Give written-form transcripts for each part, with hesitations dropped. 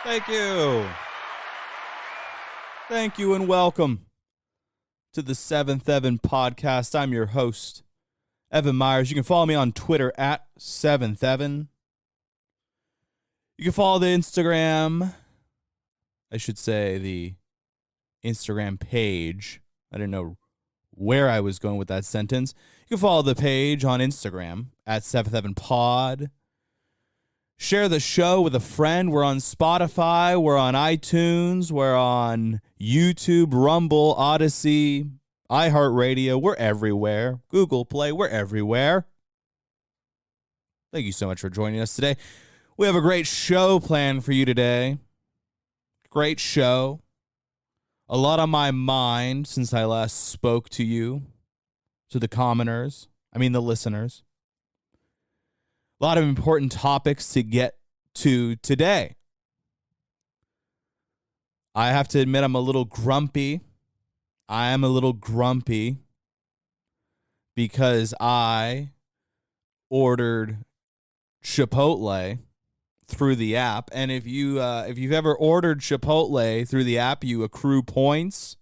Thank you. Thank you and welcome to the 7th Evan podcast. I'm your host, Evan Myers. You can follow me on Twitter at 7th Evan. You can follow the Instagram, I should say the Instagram page. I didn't know where I was going with that sentence. You can follow the page on Instagram at 7th Evan Pod. Share the show with a friend. We're on Spotify. We're on iTunes. We're on YouTube, Rumble, Odyssey, iHeartRadio. We're everywhere. Google Play. We're everywhere. Thank you so much for joining us today. We have a great show planned for you today. Great show. A lot on my mind since I last spoke to you, to the the listeners. A lot of important topics to get to today. I have to admit I'm a little grumpy. I am a little grumpy because I ordered Chipotle through the app, and if you've ever ordered Chipotle through the app, you accrue points.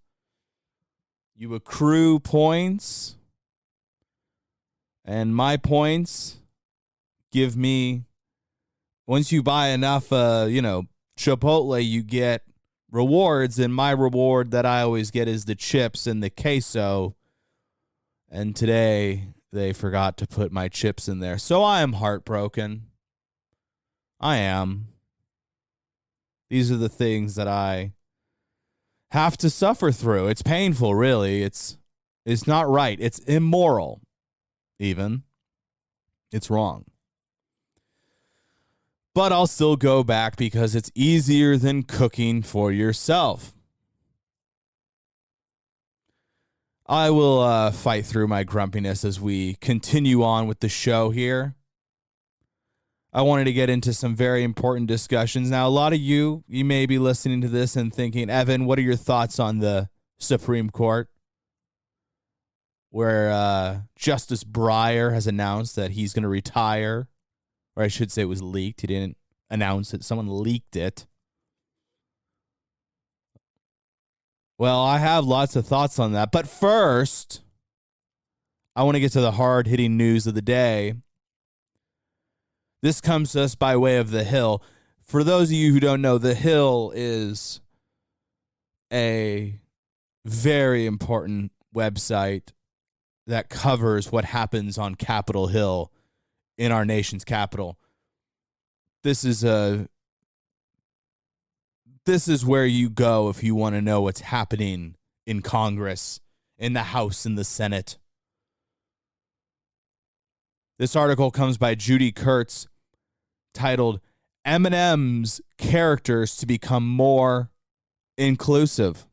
And my points give me, once you buy enough, Chipotle, you get rewards, and my reward that I always get is the chips and the queso. And today they forgot to put my chips in there, so I am heartbroken. I am. These are the things that I have to suffer through. It's painful, really. It's not right. It's immoral, even. It's wrong. But I'll still go back because it's easier than cooking for yourself. I will fight through my grumpiness as we continue on with the show here. I wanted to get into some very important discussions. Now, a lot of you may be listening to this and thinking, Evan, what are your thoughts on the Supreme Court, where Justice Breyer has announced that he's going to retire? Or I should say it was leaked. He didn't announce it. Someone leaked it. Well, I have lots of thoughts on that. But first, I want to get to the hard-hitting news of the day. This comes to us by way of The Hill. For those of you who don't know, The Hill is a very important website that covers what happens on Capitol Hill in our nation's capital. This is where you go if you want to know what's happening in Congress, in the House, in the Senate. This article comes by Judy Kurtz, titled M&Ms Characters to Become More Inclusive.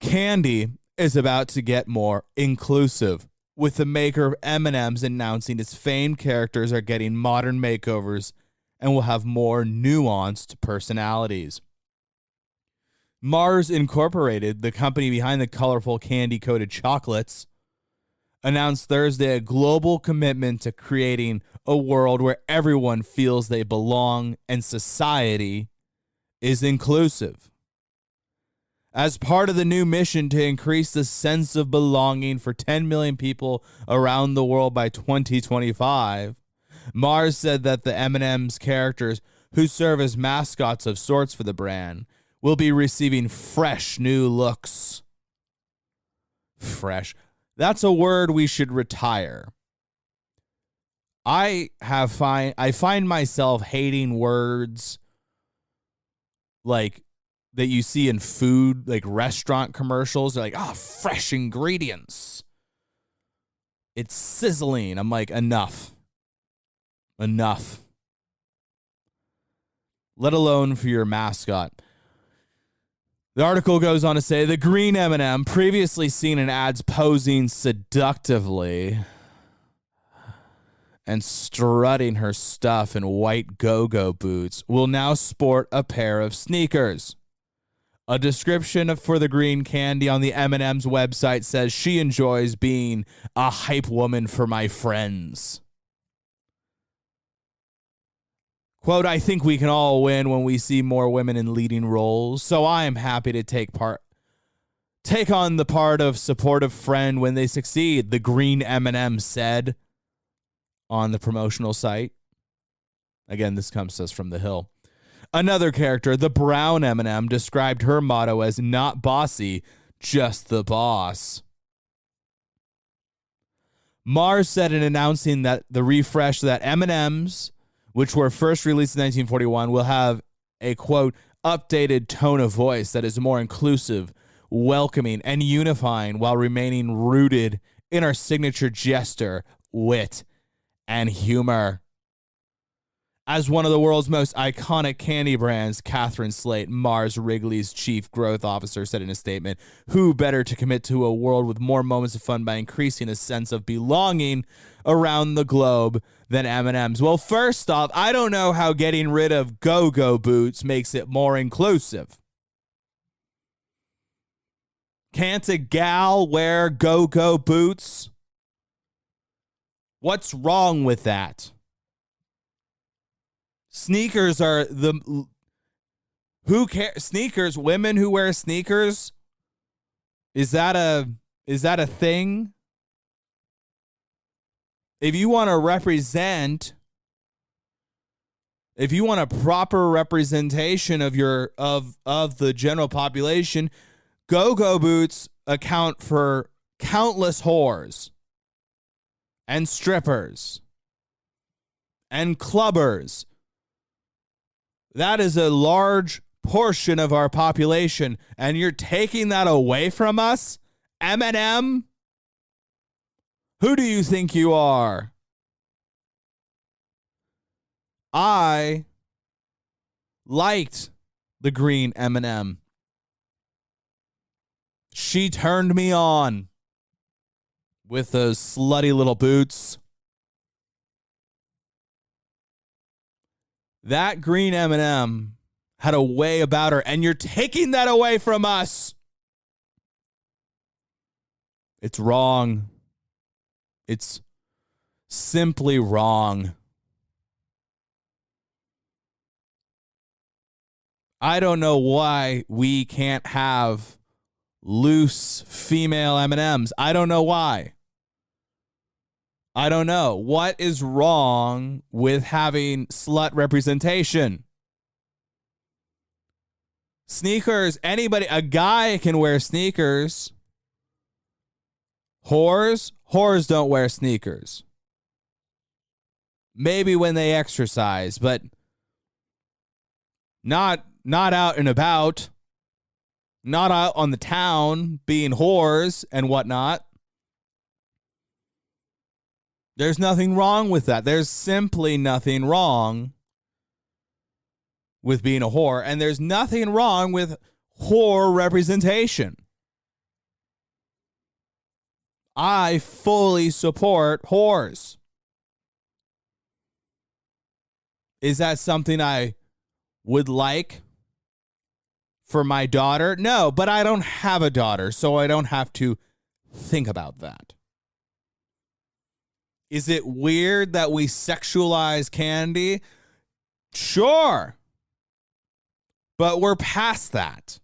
Candy is about to get more inclusive, with the maker of M&Ms announcing its famed characters are getting modern makeovers and will have more nuanced personalities. Mars Incorporated, the company behind the colorful candy-coated chocolates, announced Thursday a global commitment to creating a world where everyone feels they belong and society is inclusive. As part of the new mission to increase the sense of belonging for 10 million people around the world by 2025, Mars said that the M&M's characters, who serve as mascots of sorts for the brand, will be receiving fresh new looks. Fresh. That's a word we should retire. I find myself hating words like that you see in food, like restaurant commercials. They're like, fresh ingredients. It's sizzling. I'm like, enough. Let alone for your mascot. The article goes on to say the Green M&M, previously seen in ads posing seductively and strutting her stuff in white go-go boots, will now sport a pair of sneakers. A description for the green candy on the M&M's website says she enjoys being a hype woman for my friends. Quote, I think we can all win when we see more women in leading roles, so I am happy to take on the part of supportive friend when they succeed, the Green M&M said on the promotional site. Again, this comes to us from The Hill. Another character, the brown M&M, described her motto as not bossy, just the boss. Mars said in announcing that the refresh that M&Ms, which were first released in 1941, will have a, quote, updated tone of voice that is more inclusive, welcoming, and unifying while remaining rooted in our signature jester, wit, and humor. As one of the world's most iconic candy brands, Catherine Slate, Mars Wrigley's chief growth officer, said in a statement, who better to commit to a world with more moments of fun by increasing a sense of belonging around the globe than M&Ms? Well, first off, I don't know how getting rid of go-go boots makes it more inclusive. Can't a gal wear go-go boots? What's wrong with that? Sneakers are who cares? Sneakers, women who wear sneakers, is that a thing? If you want a proper representation of the general population, go-go boots account for countless whores and strippers and clubbers. That is a large portion of our population, and you're taking that away from us? M&M? Who do you think you are? I liked the Green M&M. She turned me on with those slutty little boots. That Green M&M had a way about her, and you're taking that away from us. It's wrong. It's simply wrong. I don't know why we can't have loose female M&Ms. I don't know why. I don't know. What is wrong with having slut representation? Sneakers, a guy can wear sneakers. Whores don't wear sneakers. Maybe when they exercise, but not out and about. Not out on the town being whores and whatnot. There's nothing wrong with that. There's simply nothing wrong with being a whore. And there's nothing wrong with whore representation. I fully support whores. Is that something I would like for my daughter? No, but I don't have a daughter, so I don't have to think about that. Is it weird that we sexualize candy? Sure. But we're past that.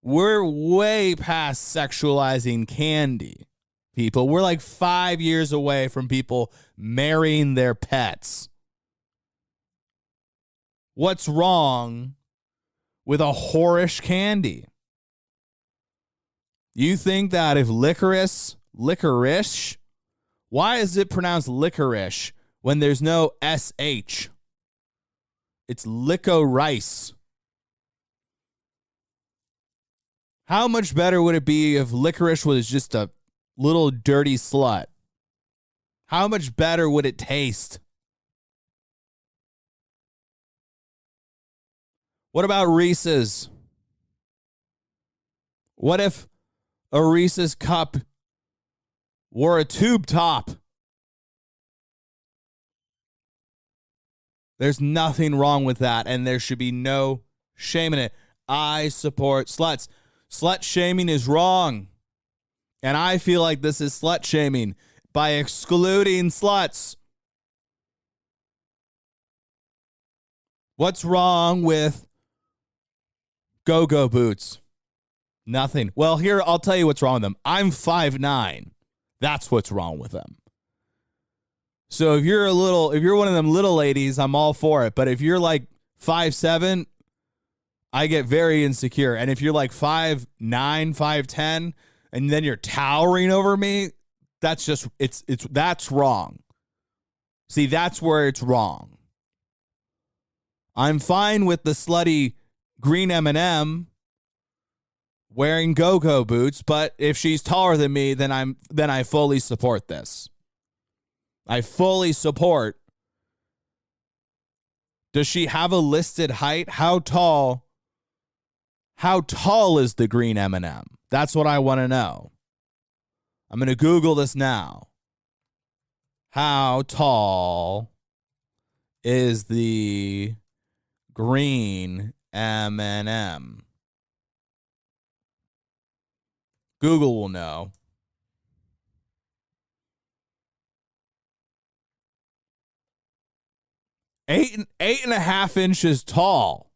We're way past sexualizing candy, people. We're like 5 years away from people marrying their pets. What's wrong with a whorish candy? You think that if licorice, why is it pronounced licorice when there's no SH? It's licorice. How much better would it be if licorice was just a little dirty slut? How much better would it taste? What about Reese's? What if a Reese's cup wore a tube top? There's nothing wrong with that, and there should be no shame in it. I support sluts. Slut-shaming is wrong, and I feel like this is slut-shaming by excluding sluts. What's wrong with go-go boots? Nothing. Well, here, I'll tell you what's wrong with them. I'm 5'9". That's what's wrong with them. So if you're one of them little ladies, I'm all for it. But if you're like 5'7", I get very insecure. And if you're like 5'9", 5'10", and then you're towering over me, that's just, that's wrong. See, that's where it's wrong. I'm fine with the slutty Green M&M wearing go-go boots, but if she's taller than me, then I fully support this. I fully support. Does she have a listed height? How tall is the Green M&M? That's what I want to know. I'm going to Google this now. How tall is the Green M&M? Google will know. Eight and a half inches tall.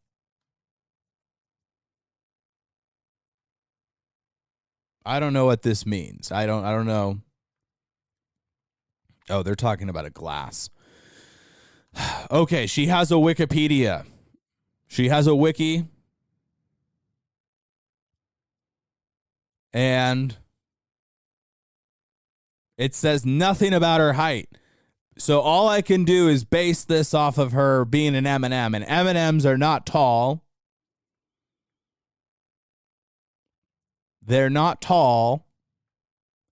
I don't know what this means. I don't know. Oh, they're talking about a glass. Okay, she has a Wikipedia. She has a wiki. And it says nothing about her height. So all I can do is base this off of her being an M&M. And M&Ms are not tall. They're not tall,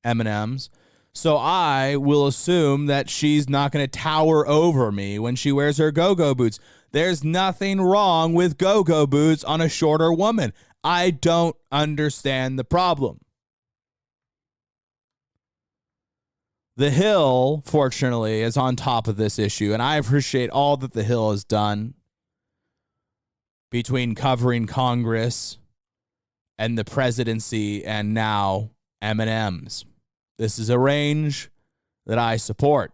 M&Ms. So I will assume that she's not going to tower over me when she wears her go-go boots. There's nothing wrong with go-go boots on a shorter woman. I don't understand the problem. The Hill, fortunately, is on top of this issue, and I appreciate all that The Hill has done between covering Congress and the presidency and now M&Ms. This is a range that I support.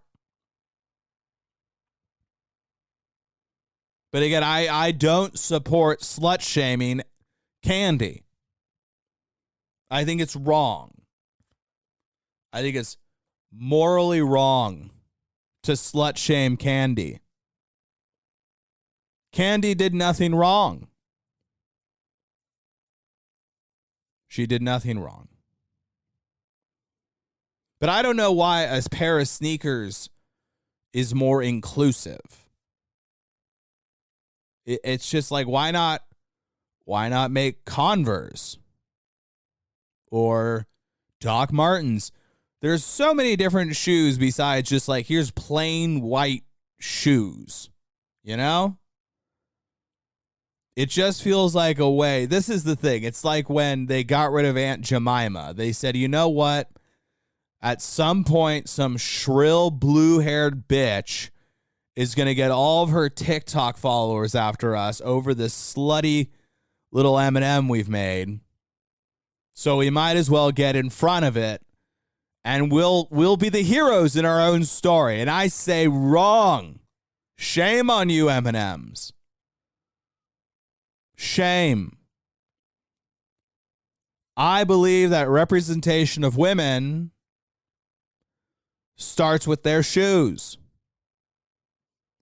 But again, I don't support slut-shaming candy. I think it's wrong. I think it's morally wrong to slut-shame Candy. Candy did nothing wrong. She did nothing wrong. But I don't know why a pair of sneakers is more inclusive. It's just like, why not make Converse or Doc Martens? There's so many different shoes besides just like, here's plain white shoes, you know? It just feels like a way. This is the thing. It's like when they got rid of Aunt Jemima. They said, you know what? At some point, some shrill blue-haired bitch is going to get all of her TikTok followers after us over this slutty little M&M we've made. So we might as well get in front of it. And we'll be the heroes in our own story. And I say wrong. Shame on you, M&Ms. Shame. I believe that representation of women starts with their shoes.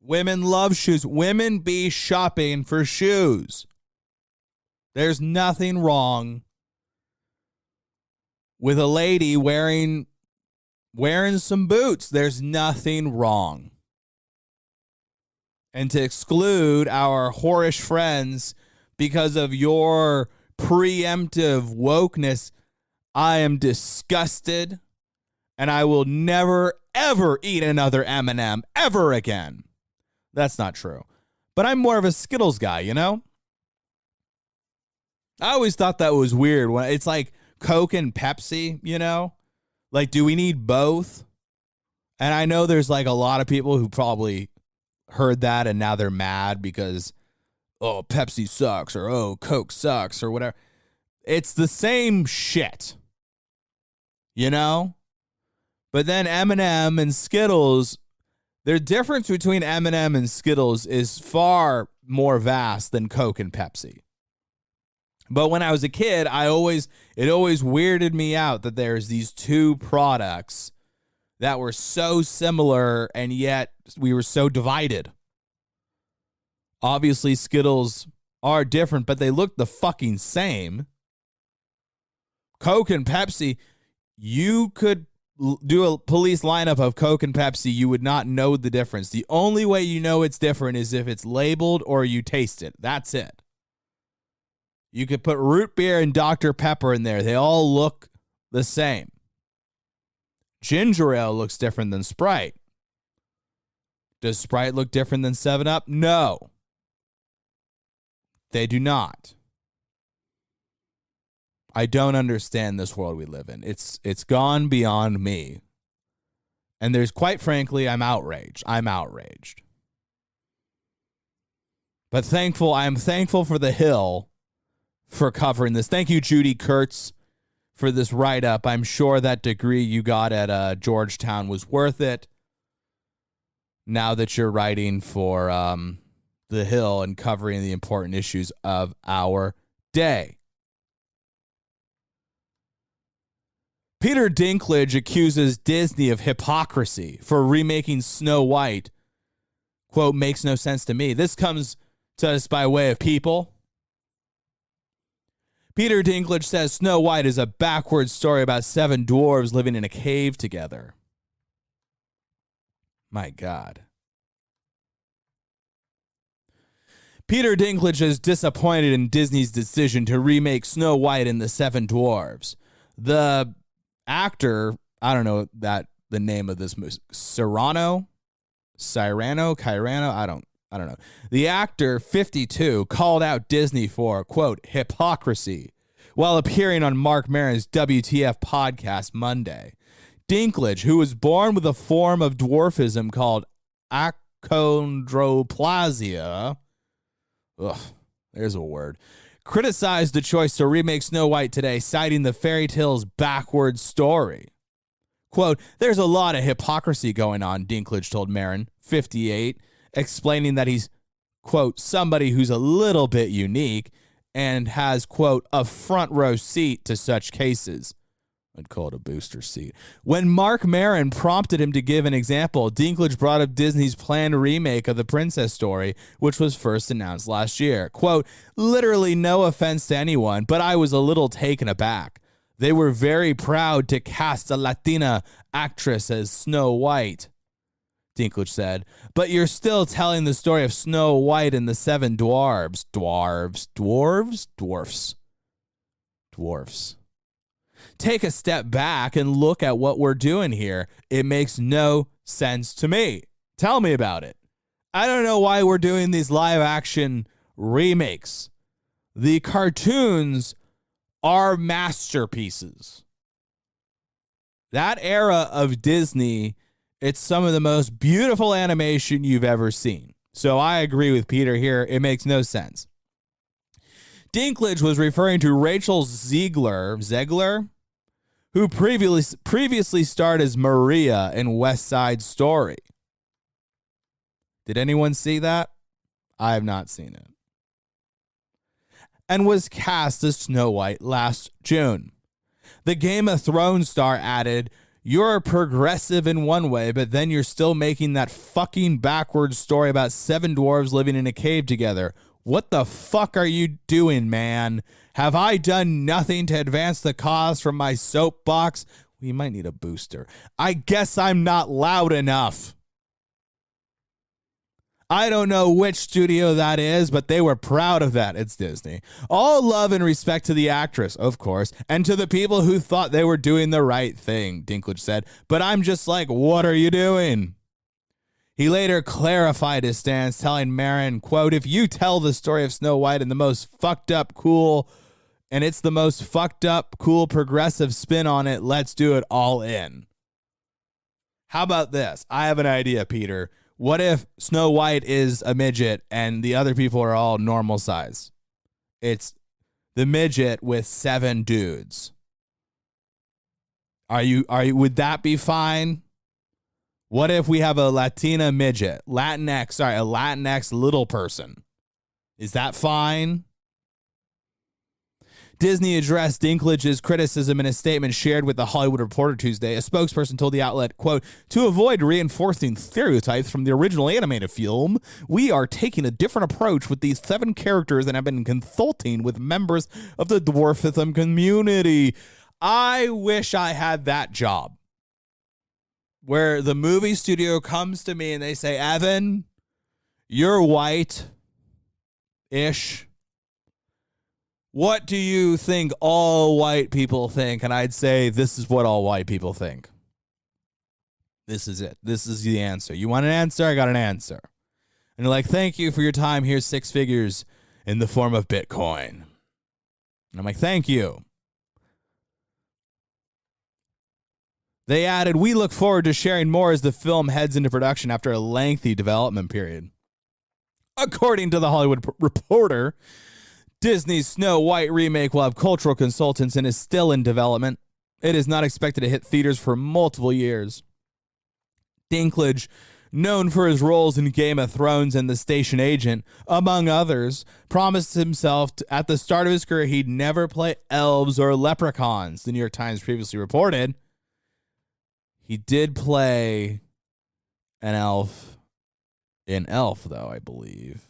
Women love shoes. Women be shopping for shoes. There's nothing wrong with a lady wearing some boots. There's nothing wrong. And to exclude our whorish friends because of your preemptive wokeness, I am disgusted, and I will never, ever eat another M&M ever again. That's not true. But I'm more of a Skittles guy, you know? I always thought that was weird. When it's like Coke and Pepsi, you know? Like, do we need both? And I know there's like a lot of people who probably heard that and now they're mad because, oh, Pepsi sucks or, oh, Coke sucks or whatever. It's the same shit, you know? But then M&M and Skittles, the difference between M&M and Skittles is far more vast than Coke and Pepsi. But when I was a kid, it always weirded me out that there's these two products that were so similar and yet we were so divided. Obviously, Skittles are different, but they look the fucking same. Coke and Pepsi, you could do a police lineup of Coke and Pepsi, you would not know the difference. The only way you know it's different is if it's labeled or you taste it. That's it. You could put root beer and Dr. Pepper in there. They all look the same. Ginger ale looks different than Sprite. Does Sprite look different than 7-Up? No. They do not. I don't understand this world we live in. It's gone beyond me. And there's, quite frankly, I'm outraged. But I'm thankful for The Hill for covering this. Thank you, Judy Kurtz, for this write-up. I'm sure that degree you got at Georgetown was worth it. Now that you're writing for The Hill and covering the important issues of our day. Peter Dinklage accuses Disney of hypocrisy for remaking Snow White. Quote, makes no sense to me. This comes to us by way of People. Peter Dinklage says Snow White is a backwards story about 7 dwarves living in a cave together. My God. Peter Dinklage is disappointed in Disney's decision to remake Snow White and the 7 Dwarves. The actor, I don't know the name of this movie, Cyrano, I don't know. The actor, 52, called out Disney for, quote, hypocrisy while appearing on Mark Maron's WTF podcast Monday. Dinklage, who was born with a form of dwarfism called achondroplasia, there's a word, criticized the choice to remake Snow White today, citing the fairy tale's backwards story. Quote, there's a lot of hypocrisy going on, Dinklage told Maron, 58, explaining that he's, quote, somebody who's a little bit unique and has, quote, a front row seat to such cases. I'd call it a booster seat. When Mark Maron prompted him to give an example, Dinklage brought up Disney's planned remake of The Princess Story, which was first announced last year. Quote, literally no offense to anyone, but I was a little taken aback. They were very proud to cast a Latina actress as Snow White, Dinklage said. But you're still telling the story of Snow White and the 7 dwarves. Dwarfs. Take a step back and look at what we're doing here. It makes no sense to me. Tell me about it. I don't know why we're doing these live action remakes. The cartoons are masterpieces. That era of Disney, it's some of the most beautiful animation you've ever seen. So I agree with Peter here. It makes no sense. Dinklage was referring to Rachel Zegler, who previously starred as Maria in West Side Story. Did anyone see that? I have not seen it. And was cast as Snow White last June. The Game of Thrones star added, you're progressive in one way, but then you're still making that fucking backwards story about 7 dwarves living in a cave together. What the fuck are you doing, man? Have I done nothing to advance the cause from my soapbox? We might need a booster. I guess I'm not loud enough. I don't know which studio that is, but they were proud of that. It's Disney. All love and respect to the actress, of course, and to the people who thought they were doing the right thing, Dinklage said. But I'm just like, what are you doing? He later clarified his stance, telling Maron, quote, if you tell the story of Snow White in the most fucked up, cool, and it's the most fucked up, cool, progressive spin on it, let's do it all in. How about this? I have an idea, Peter. What if Snow White is a midget and the other people are all normal size? It's the midget with 7 dudes. Would that be fine? What if we have a Latina midget, a Latinx little person? Is that fine? Disney addressed Dinklage's criticism in a statement shared with The Hollywood Reporter Tuesday. A spokesperson told the outlet, quote, "To avoid reinforcing stereotypes from the original animated film, we are taking a different approach with these 7 characters and have been consulting with members of the dwarfism community." I wish I had that job where the movie studio comes to me and they say, "Evan, you're white-ish. What do you think all white people think?" And I'd say, this is what all white people think. This is it. This is the answer. You want an answer? I got an answer. And they're like, "Thank you for your time. Here's 6 figures in the form of Bitcoin." And I'm like, "Thank you." They added, "We look forward to sharing more as the film heads into production after a lengthy development period." According to The Hollywood Reporter, Disney's Snow White remake will have cultural consultants and is still in development. It is not expected to hit theaters for multiple years. Dinklage, known for his roles in Game of Thrones and The Station Agent, among others, promised himself at the start of his career he'd never play elves or leprechauns, the New York Times previously reported. He did play an elf in Elf, though, I believe.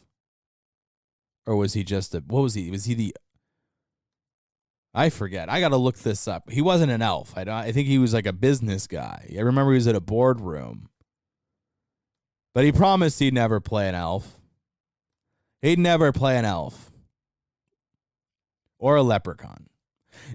Or was he just what was he? Was he the, I forget. I got to look this up. He wasn't an elf. I think he was like a business guy. I remember he was at a boardroom. But he promised he'd never play an elf. He'd never play an elf. Or a leprechaun.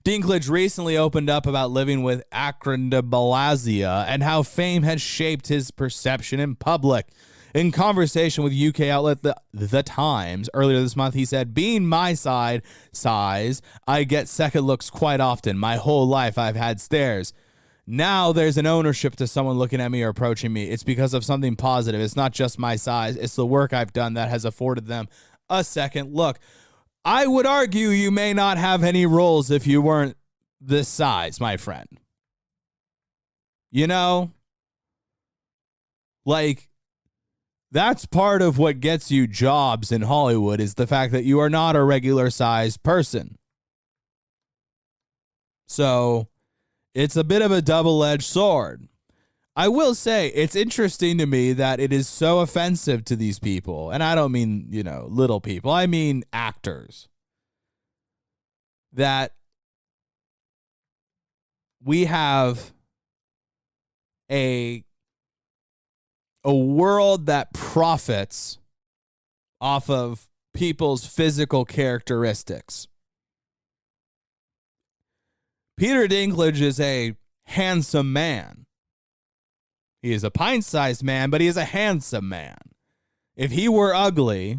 Dinklage recently opened up about living with acromegalia and how fame has shaped his perception in public. In conversation with UK outlet The Times earlier this month, he said, "Being my size, I get second looks quite often. My whole life I've had stares. Now there's an ownership to someone looking at me or approaching me. It's because of something positive. It's not just my size. It's the work I've done that has afforded them a second look." I would argue you may not have any roles if you weren't this size, my friend. You know? Like, that's part of what gets you jobs in Hollywood is the fact that you are not a regular sized person. So it's a bit of a double-edged sword. I will say it's interesting to me that it is so offensive to these people. And I don't mean, little people. I mean actors. That we have a world that profits off of people's physical characteristics. Peter Dinklage is a handsome man. He is a pint-sized man, but he is a handsome man. If he were ugly,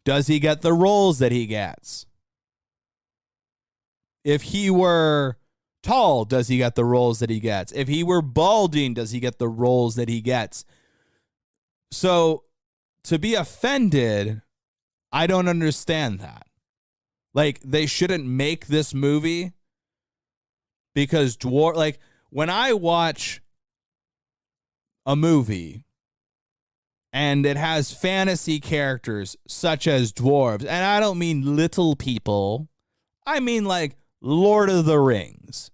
does he get the roles that he gets? If he were tall, does he get the roles that he gets? If he were balding, does he get the roles that he gets? So to be offended, I don't understand that. Like, they shouldn't make this movie because when I watch a movie and it has fantasy characters such as dwarves, and I don't mean little people, I mean like Lord of the Rings.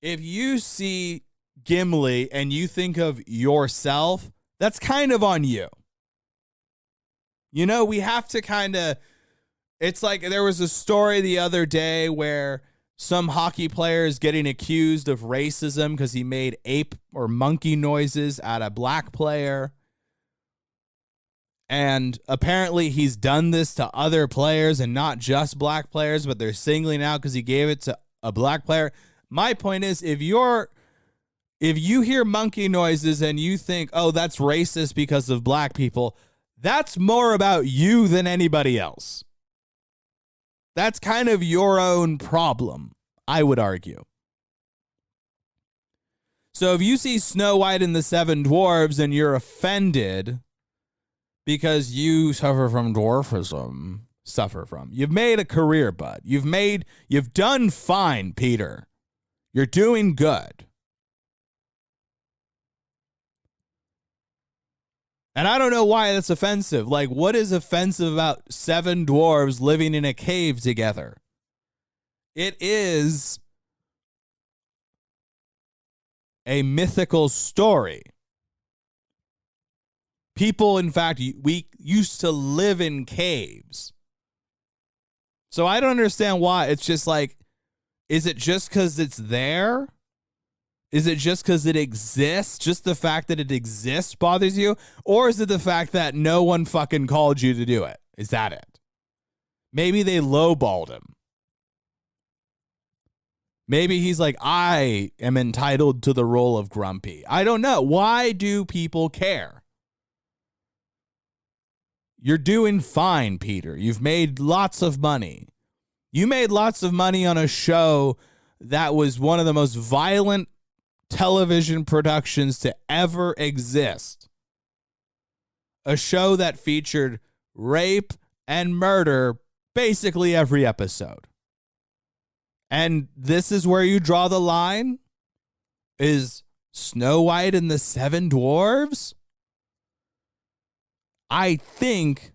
If you see Gimli and you think of yourself, that's kind of on you. We have to it's like there was a story the other day where some hockey player is getting accused of racism because he made ape or monkey noises at a black player. And apparently he's done this to other players and not just black players, but they're singling out because he gave it to a black player. My point is, if you hear monkey noises and you think, oh, that's racist because of black people, that's more about you than anybody else. That's kind of your own problem, I would argue. So if you see Snow White and the Seven Dwarves and you're offended because you suffer from dwarfism, you've made a career, bud. You've done fine, Peter. You're doing good. And I don't know why that's offensive. Like, what is offensive about 7 dwarves living in a cave together? It is a mythical story. People, in fact, we used to live in caves. So I don't understand why. It's just like, is it just because it's there? Is it just because it exists? Just the fact that it exists bothers you? Or is it the fact that no one fucking called you to do it? Is that it? Maybe they lowballed him. Maybe he's like, I am entitled to the role of Grumpy. I don't know. Why do people care? You're doing fine, Peter. You've made lots of money. You made lots of money on a show that was one of the most violent television productions to ever exist. A show that featured rape and murder basically every episode. And this is where you draw the line? Is Snow White and the 7 Dwarves? I think,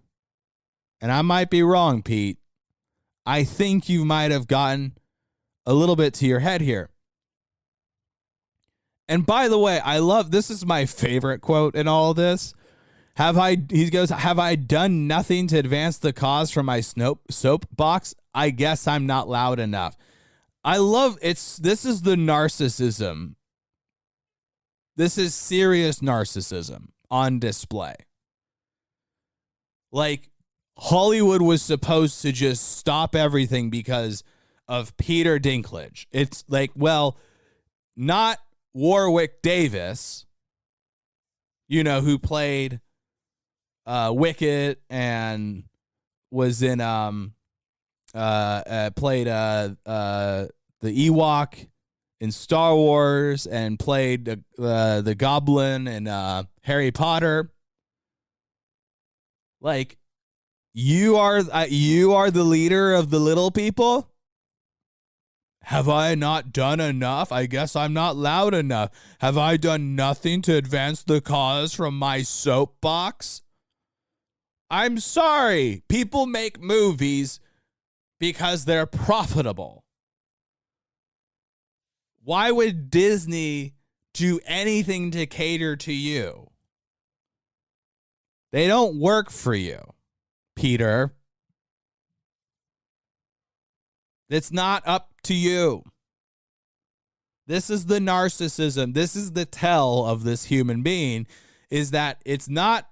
and I might be wrong, Pete, I think you might have gotten a little bit to your head here. And by the way, I love, this is my favorite quote in all of this. He goes, have I done nothing to advance the cause from my soapbox? I guess I'm not loud enough. I love, this is the narcissism. This is serious narcissism on display. Like, Hollywood was supposed to just stop everything because of Peter Dinklage. It's like, well, not Warwick Davis, who played Wicket and was in played the Ewok in Star Wars and played the Goblin in Harry Potter. Like, you are the leader of the little people? Have I not done enough? I guess I'm not loud enough. Have I done nothing to advance the cause from my soapbox? I'm sorry. People make movies because they're profitable. Why would Disney do anything to cater to you? They don't work for you, Peter. It's not up to you. This is the narcissism. This is the tell of this human being, is that it's not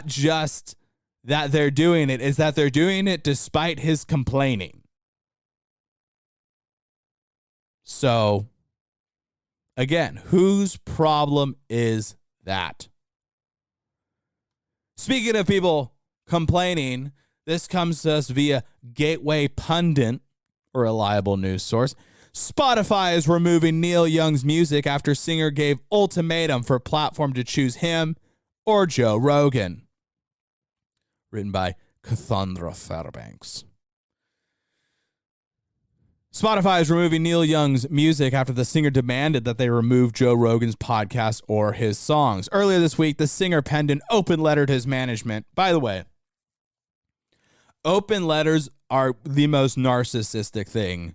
just that they're doing it, is that they're doing it despite his complaining. So, again, whose problem is that? Speaking of people complaining, this comes to us via Gateway Pundit, a reliable news source. Spotify is removing Neil Young's music after singer gave ultimatum for platform to choose him or Joe Rogan. Written by Cassandra Fairbanks. Spotify is removing Neil Young's music after the singer demanded that they remove Joe Rogan's podcast or his songs. Earlier this week, the singer penned an open letter to his management. By the way, open letters are the most narcissistic thing,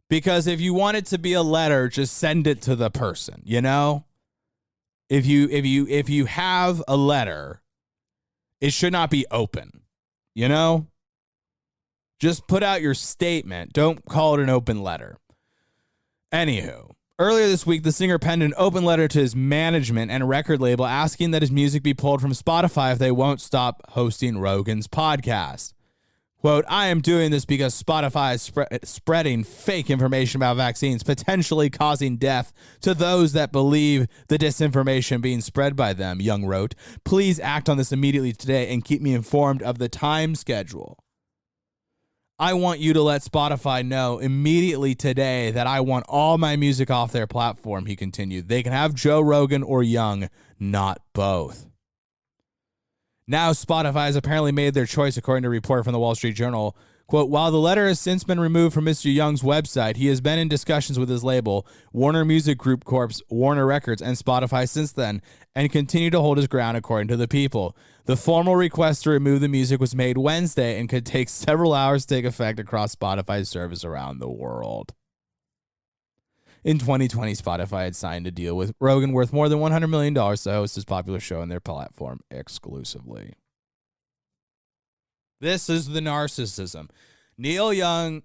because if you want it to be a letter, just send it to the person, If you have a letter, it should not be open, Just put out your statement. Don't call it an open letter. Anywho, earlier this week, the singer penned an open letter to his management and record label asking that his music be pulled from Spotify if they won't stop hosting Rogan's podcast. Quote, I am doing this because Spotify is spreading fake information about vaccines, potentially causing death to those that believe the disinformation being spread by them, Young wrote. Please act on this immediately today and keep me informed of the time schedule. I want you to let Spotify know immediately today that I want all my music off their platform, he continued. They can have Joe Rogan or Young, not both. Now Spotify has apparently made their choice, according to a report from the Wall Street Journal. Quote, while the letter has since been removed from Mr. Young's website, he has been in discussions with his label, Warner Music Group Corp., Warner Records, and Spotify since then, and continued to hold his ground according to the People. The formal request to remove the music was made Wednesday and could take several hours to take effect across Spotify's service around the world. In 2020, Spotify had signed a deal with Rogan worth more than $100 million to host his popular show on their platform exclusively. This is the narcissism. Neil Young,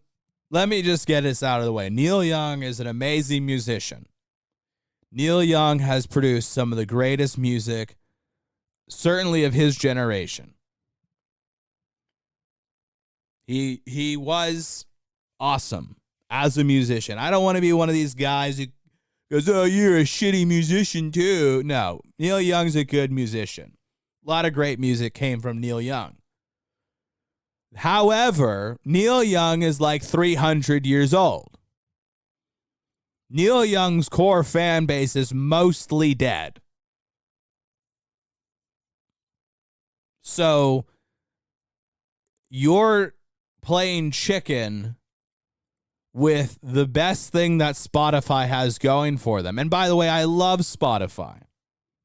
let me just get this out of the way. Neil Young is an amazing musician. Neil Young has produced some of the greatest music, certainly of his generation. He was awesome as a musician. I don't want to be one of these guys who goes, oh, you're a shitty musician too. No, Neil Young's a good musician. A lot of great music came from Neil Young. However, Neil Young is like 300 years old. Neil Young's core fan base is mostly dead. So you're playing chicken with the best thing that Spotify has going for them. And by the way, I love Spotify.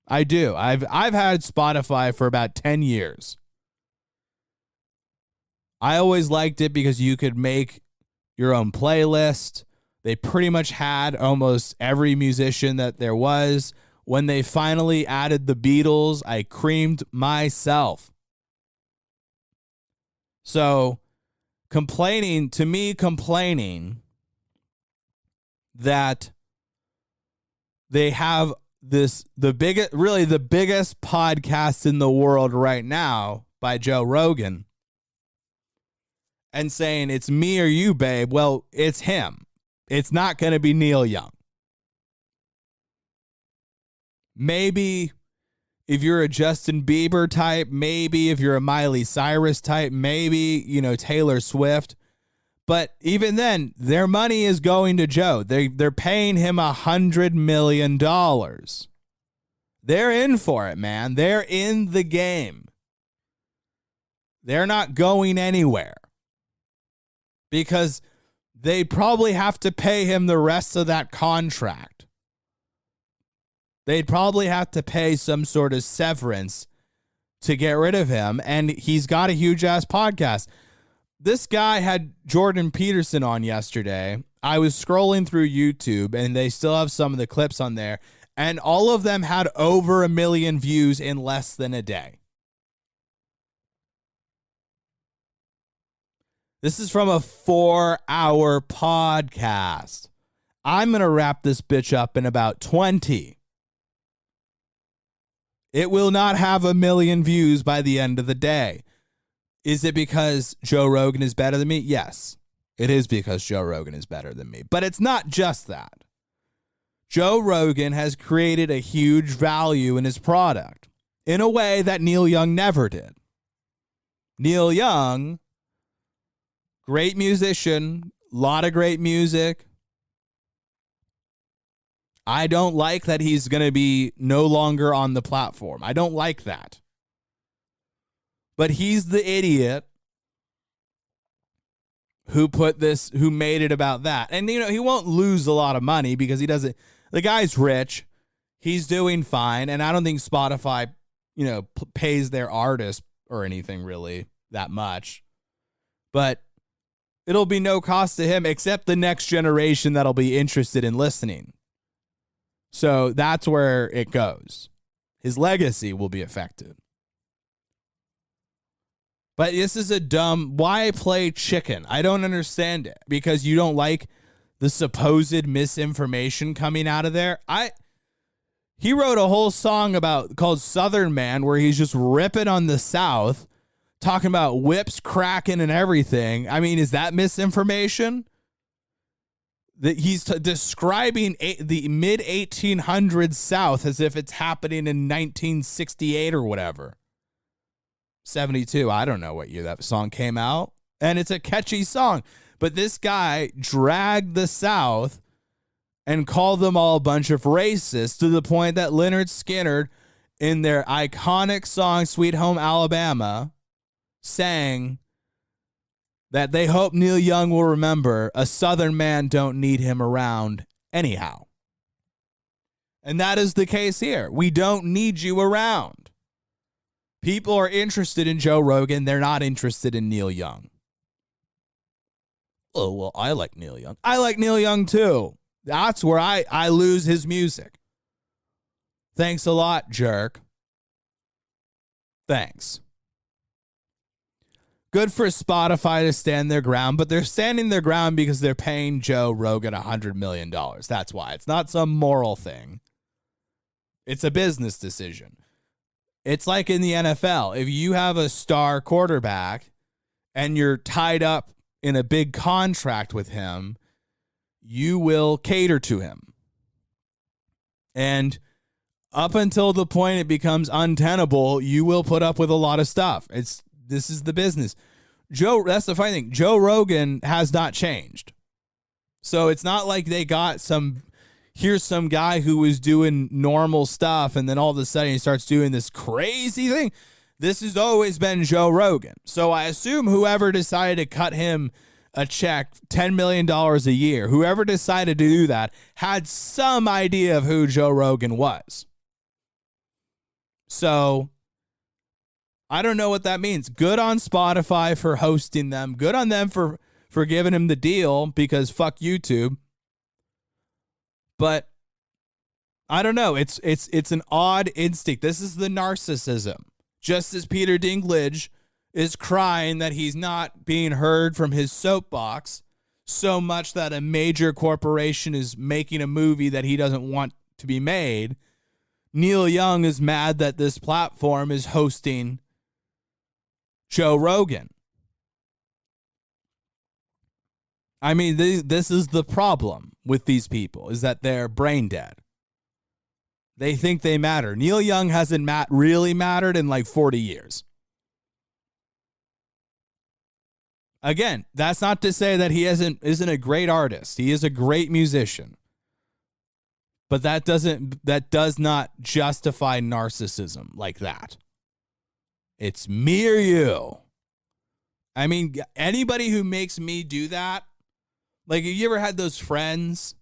I do. I've had Spotify for about 10 years. I always liked it because you could make your own playlist. They pretty much had almost every musician that there was. When they finally added the Beatles, I creamed myself. So complaining that they have the biggest podcast in the world right now by Joe Rogan, and saying it's me or you, babe. Well, it's him. It's not going to be Neil Young. Maybe if you're a Justin Bieber type, maybe if you're a Miley Cyrus type, maybe, Taylor Swift. But even then, their money is going to Joe. They're paying him $100 million. They're in for it, man. They're in the game. They're not going anywhere. Because they probably have to pay him the rest of that contract. They'd probably have to pay some sort of severance to get rid of him. And he's got a huge-ass podcast. This guy had Jordan Peterson on yesterday. I was scrolling through YouTube, and they still have some of the clips on there. And all of them had over 1 million views in less than a day. This is from a 4-hour podcast. I'm going to wrap this bitch up in about 20. It will not have 1 million views by the end of the day. Is it because Joe Rogan is better than me? Yes, it is because Joe Rogan is better than me. But it's not just that. Joe Rogan has created a huge value in his product in a way that Neil Young never did. Neil Young, great musician, a lot of great music. I don't like that he's going to be no longer on the platform. I don't like that. But he's the idiot who made it about that. And, he won't lose a lot of money because the guy's rich. He's doing fine. And I don't think Spotify, pays their artists or anything really that much. But it'll be no cost to him except the next generation that'll be interested in listening. So that's where it goes. His legacy will be affected. But this is why play chicken? I don't understand it. Because you don't like the supposed misinformation coming out of there. He wrote a whole song called Southern Man where he's just ripping on the South, talking about whips cracking and everything. I mean, is that misinformation? That he's describing the mid-1800s South as if it's happening in 1968 or whatever. 72. I don't know what year that song came out. And it's a catchy song. But this guy dragged the South and called them all a bunch of racists to the point that Lynyrd Skynyrd, in their iconic song Sweet Home Alabama, sang that they hope Neil Young will remember, a Southern man don't need him around anyhow. And that is the case here. We don't need you around. People are interested in Joe Rogan. They're not interested in Neil Young. Oh, well, I like Neil Young. I like Neil Young too. That's where I lose his music. Thanks a lot, jerk. Thanks. Good for Spotify to stand their ground, but they're standing their ground because they're paying Joe Rogan $100 million. That's why. It's not some moral thing. It's a business decision. It's like in the NFL. If you have a star quarterback and you're tied up in a big contract with him, you will cater to him. And up until the point it becomes untenable, you will put up with a lot of stuff. This is the business. That's the funny thing. Joe Rogan has not changed. So it's not like they got here's some guy who was doing normal stuff and then all of a sudden he starts doing this crazy thing. This has always been Joe Rogan. So I assume whoever decided to cut him a check, $10 million a year, whoever decided to do that had some idea of who Joe Rogan was. So I don't know what that means. Good on Spotify for hosting them. Good on them for giving him the deal because fuck YouTube. But I don't know. It's an odd instinct. This is the narcissism. Just as Peter Dinklage is crying that he's not being heard from his soapbox so much that a major corporation is making a movie that he doesn't want to be made, Neil Young is mad that this platform is hosting Joe Rogan. I mean, this is the problem with these people, is that they're brain dead. They think they matter. Neil Young hasn't really mattered in like 40 years. Again, that's not to say that he isn't a great artist. He is a great musician. But that does not justify narcissism like that. It's me or you. I mean, anybody who makes me do that, like, have you ever had those friends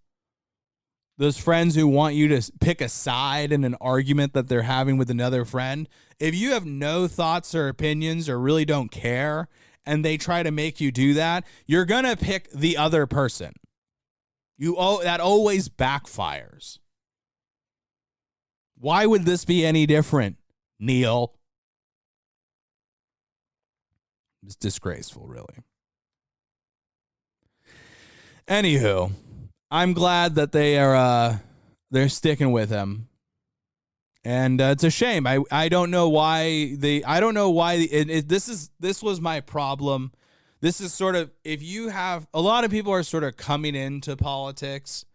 who want you to pick a side in an argument that they're having with another friend? If you have no thoughts or opinions or really don't care, and they try to make you do that, you're going to pick the other person. That always backfires. Why would this be any different, Neil? It's disgraceful, really. Anywho, I'm glad that they're sticking with him. And it's a shame. I don't know why this was my problem. This is sort of, if you have, a lot of people are sort of coming into politics.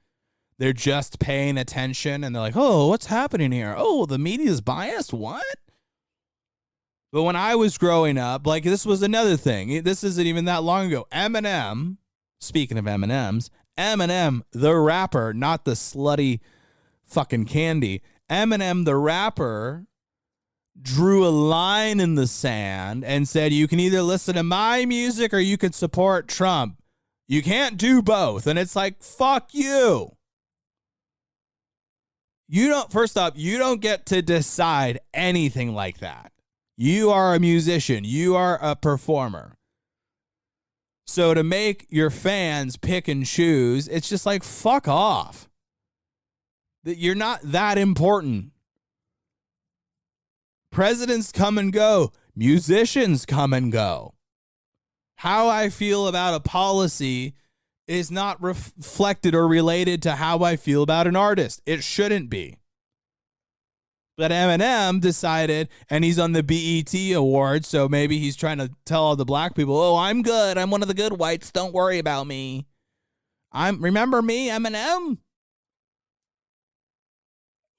They're just paying attention and they're like, oh, what's happening here? Oh, the media's biased? What? But when I was growing up, like, this was another thing. This isn't even that long ago. M&M, speaking of M&Ms, M&M, the rapper, not the slutty fucking candy. M&M, the rapper, drew a line in the sand and said, you can either listen to my music or you can support Trump. You can't do both. And it's like, fuck you. First off, you don't get to decide anything like that. You are a musician. You are a performer. So to make your fans pick and choose, it's just like, fuck off. That you're not that important. Presidents come and go. Musicians come and go. How I feel about a policy is not reflected or related to how I feel about an artist. It shouldn't be. But M&M decided, and he's on the BET Awards, so maybe he's trying to tell all the black people, oh, I'm good. I'm one of the good whites. Don't worry about me. Remember me, M&M?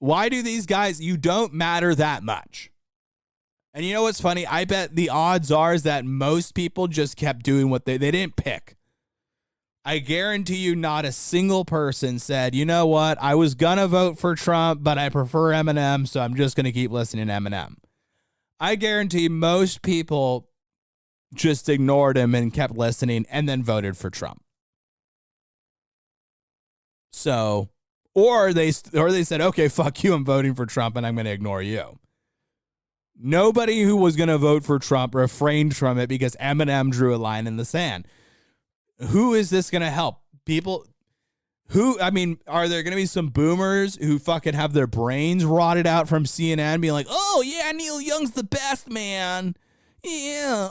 Why do these guys, you don't matter that much? And you know what's funny? I bet the odds are is that most people just kept doing what they didn't pick. I guarantee you not a single person said, you know what? I was going to vote for Trump, but I prefer M&M, so I'm just going to keep listening to M&M. I guarantee most people just ignored him and kept listening and then voted for Trump. So, or they said, okay, fuck you, I'm voting for Trump and I'm going to ignore you. Nobody who was going to vote for Trump refrained from it because M&M drew a line in the sand. Who is this going to help? People who, I mean, are there going to be some boomers who fucking have their brains rotted out from CNN being like, oh, yeah, Neil Young's the best, man. Yeah.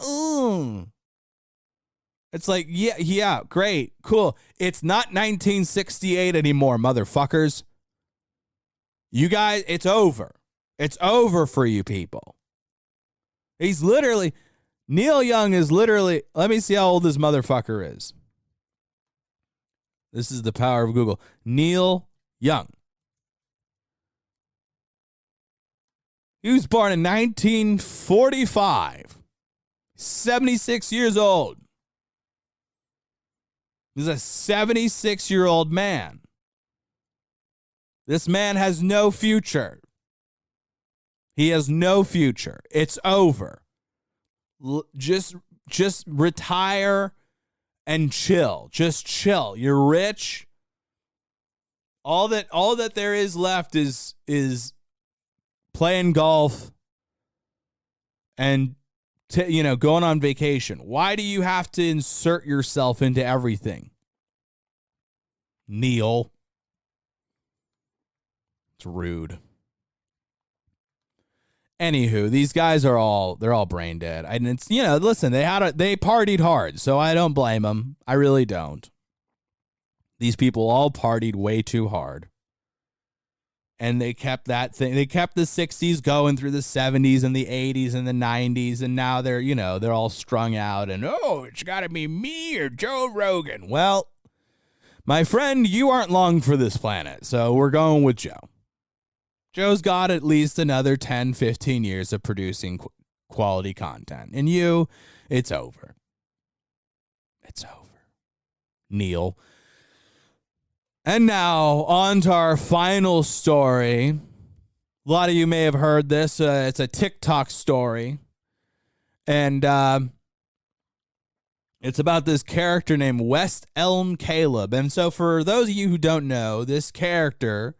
It's like, yeah, great, cool. It's not 1968 anymore, motherfuckers. You guys, it's over. It's over for you people. Neil Young is literally, let me see how old this motherfucker is. This is the power of Google. Neil Young. He was born in 1945. 76 years old. He's a 76-year-old man. This man has no future. He has no future. It's over. Just retire and chill. Just chill. You're rich. All that there is left is playing golf and going on vacation. Why do you have to insert yourself into everything? Neil. It's rude. Anywho, these guys they're all brain dead. And it's, listen, they partied hard, so I don't blame them. I really don't. These people all partied way too hard. And they kept the 60s going through the 70s and the 80s and the 90s, and now they're all strung out and, it's got to be me or Joe Rogan. Well, my friend, you aren't long for this planet, so we're going with Joe. Joe's got at least another 10, 15 years of producing quality content. And you, it's over. It's over. Neil. And now, on to our final story. A lot of you may have heard this. It's a TikTok story. And it's about this character named West Elm Caleb. And so for those of you who don't know, this character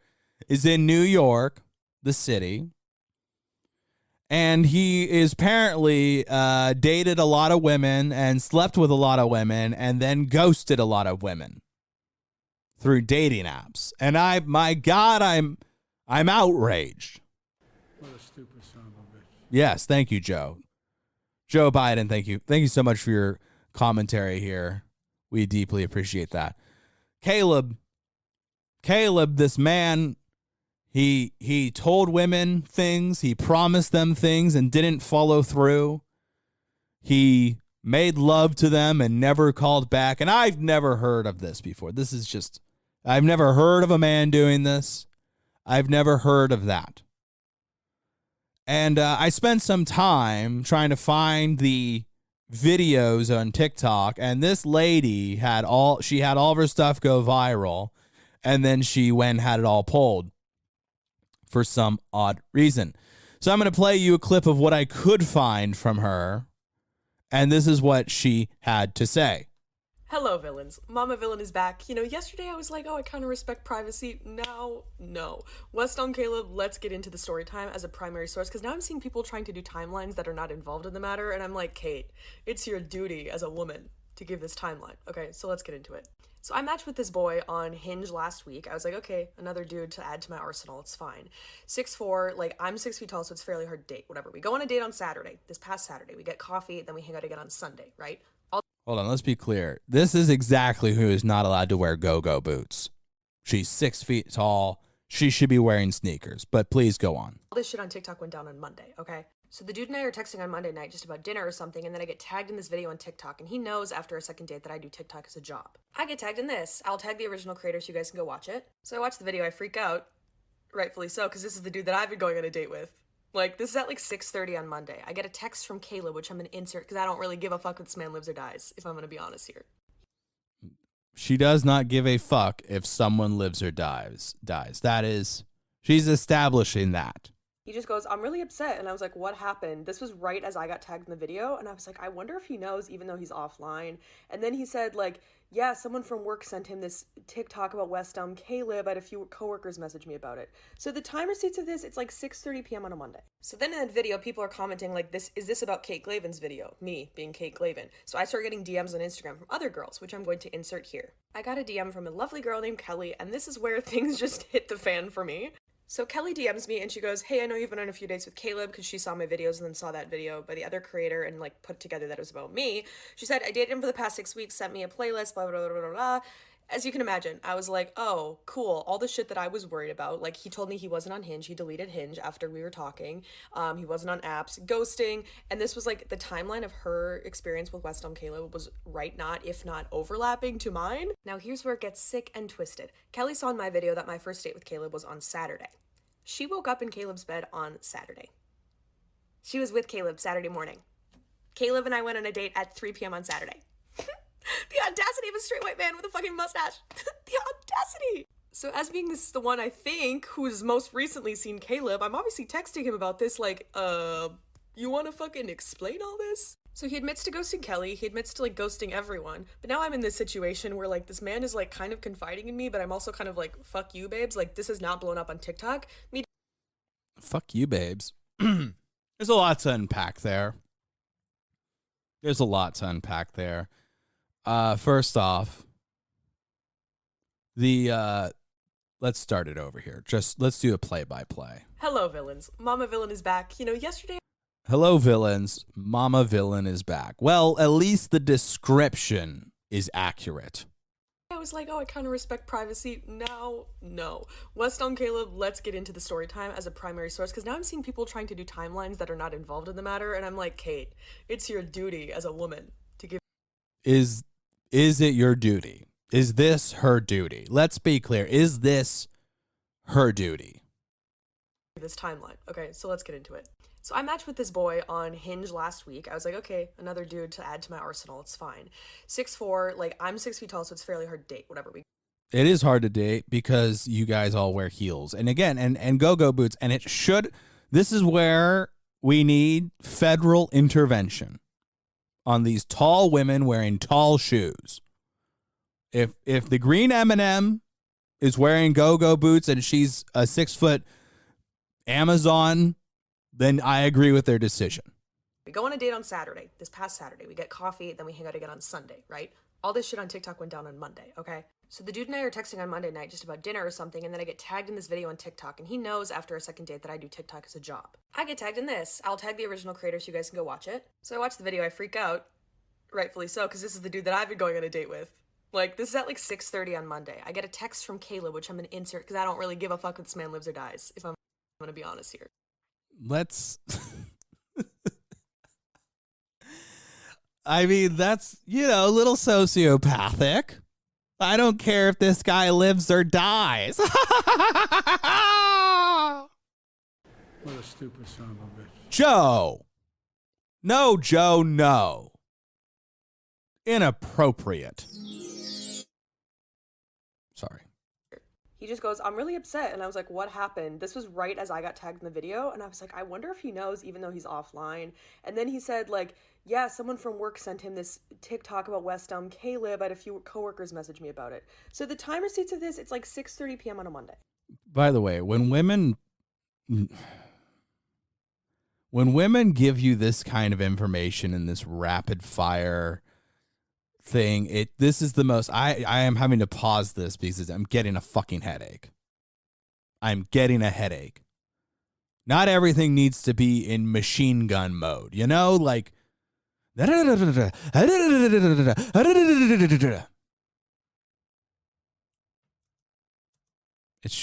is in New York, the city. And he is apparently dated a lot of women and slept with a lot of women and then ghosted a lot of women through dating apps. And I'm outraged. What a stupid son of a bitch. Yes, thank you, Joe. Joe Biden, thank you. Thank you so much for your commentary here. We deeply appreciate that. Caleb, this man, he told women things, he promised them things and didn't follow through. He made love to them and never called back. And I've never heard of this before. I've never heard of a man doing this. I've never heard of that. And I spent some time trying to find the videos on TikTok, and this lady had all of her stuff go viral, and then she went and had it all pulled for some odd reason. So I'm going to play you a clip of what I could find from her, and this is what she had to say. Hello, villains. Mama Villain is back. Yesterday I was like, I kind of respect privacy. Now, no. West Elm Caleb, let's get into the story time as a primary source, because now I'm seeing people trying to do timelines that are not involved in the matter, and I'm like, Kate, it's your duty as a woman to give this timeline. Okay, so let's get into it. So I matched with this boy on Hinge last week. I was like, okay, another dude to add to my arsenal. It's fine. 6'4", I'm 6 feet tall, so it's fairly hard to date, whatever. We go on a date on Saturday, this past Saturday. We get coffee, then we hang out again on Sunday, right? Hold on, let's be clear. This is exactly who is not allowed to wear go-go boots. She's 6 feet tall. She should be wearing sneakers, but please go on. All this shit on TikTok went down on Monday, okay? So the dude and I are texting on Monday night just about dinner or something, and then I get tagged in this video on TikTok, and he knows after a second date that I do TikTok as a job. I get tagged in this. I'll tag the original creator so you guys can go watch it. So I watch the video, I freak out. Rightfully so, because this is the dude that I've been going on a date with. This is at 6:30 on Monday. I get a text from Caleb, which I'm going to insert because I don't really give a fuck if this man lives or dies, if I'm going to be honest here. She does not give a fuck if someone lives or dies. She's establishing that. He just goes, I'm really upset. And I was like, what happened? This was right as I got tagged in the video. And I was like, I wonder if he knows, even though he's offline. And then he said, like, yeah, someone from work sent him this TikTok about West Elm Caleb. I had a few coworkers message me about it. So the time receipts of this, it's like 6:30 p.m. on a Monday. So then in that video, people are commenting like, is this about Kate Glaven's video? Me being Kate Glaven. So I started getting DMs on Instagram from other girls, which I'm going to insert here. I got a DM from a lovely girl named Kelly, and this is where things just hit the fan for me. So Kelly DMs me and she goes, hey, I know you've been on a few dates with Caleb, because she saw my videos and then saw that video by the other creator and like put together that it was about me. She said, I dated him for the past 6 weeks, sent me a playlist, blah, blah, blah, blah, blah. As you can imagine, I was like, oh, cool. All the shit that I was worried about. Like, he told me he wasn't on Hinge. He deleted Hinge after we were talking. He wasn't on apps, ghosting. And this was like the timeline of her experience with West Elm Caleb was right, not, if not overlapping to mine. Now here's where it gets sick and twisted. Kelly saw in my video that my first date with Caleb was on Saturday. She woke up in Caleb's bed on Saturday. She was with Caleb Saturday morning. Caleb and I went on a date at 3 p.m. on Saturday. The audacity of a straight white man with a fucking mustache. The audacity. So as being this the one I think who's most recently seen Caleb, I'm obviously texting him about this like, you want to fucking explain all this? So he admits to ghosting Kelly, he admits to like ghosting everyone, but now I'm in this situation where like this man is like kind of confiding in me, but I'm also kind of like, fuck you, babes, like this has not blown up on TikTok. Fuck you, babes. There's a lot to unpack there. First off, let's start it over here. Just let's do a play-by-play. Hello, villains. Mama Villain is back. You know, yesterday Hello, villains. Mama Villain is back. Well, at least the description is accurate. I was like, oh, I kind of respect privacy. Now, no. West Elm Caleb, let's get into the story time as a primary source, because now I'm seeing people trying to do timelines that are not involved in the matter, and I'm like, Kate, it's your duty as a woman to give. Is it your duty? Is this her duty? Let's be clear. Is this her duty? This timeline. Okay, so let's get into it. So I matched with this boy on Hinge last week. I was like, okay, another dude to add to my arsenal. It's fine. 6'4", like I'm 6 feet tall, so it's fairly hard to date, whatever. It is hard to date because you guys all wear heels. And again, and go-go boots. And this is where we need federal intervention on these tall women wearing tall shoes. If the Green M&M is wearing go-go boots and she's a 6-foot Amazon, then I agree with their decision. We go on a date on Saturday, this past Saturday. We get coffee, then we hang out again on Sunday, right? All this shit on TikTok went down on Monday, okay? So the dude and I are texting on Monday night just about dinner or something, and then I get tagged in this video on TikTok, and he knows after a second date that I do TikTok as a job. I get tagged in this. I'll tag the original creator so you guys can go watch it. So I watch the video, I freak out, rightfully so, because this is the dude that I've been going on a date with. Like, this is at like 6:30 on Monday. I get a text from Caleb, which I'm going to insert, because I don't really give a fuck if this man lives or dies, if I'm going to be honest here. Let's... I mean, that's, a little sociopathic. I don't care if this guy lives or dies. What a stupid son of a bitch. Joe. No, Joe, no. Inappropriate. Sorry. He just goes, I'm really upset. And I was like, what happened? This was right as I got tagged in the video. And I was like, I wonder if he knows, even though he's offline. And then he said, like, yeah, someone from work sent him this TikTok about West Elm Caleb. I had a few coworkers message me about it. So the time receipts of this, it's like 6:30 p.m. on a Monday. By the way, when women give you this kind of information in this rapid fire thing, this is the most, I am having to pause this because I'm getting a fucking headache. I'm getting a headache. Not everything needs to be in machine gun mode, like it's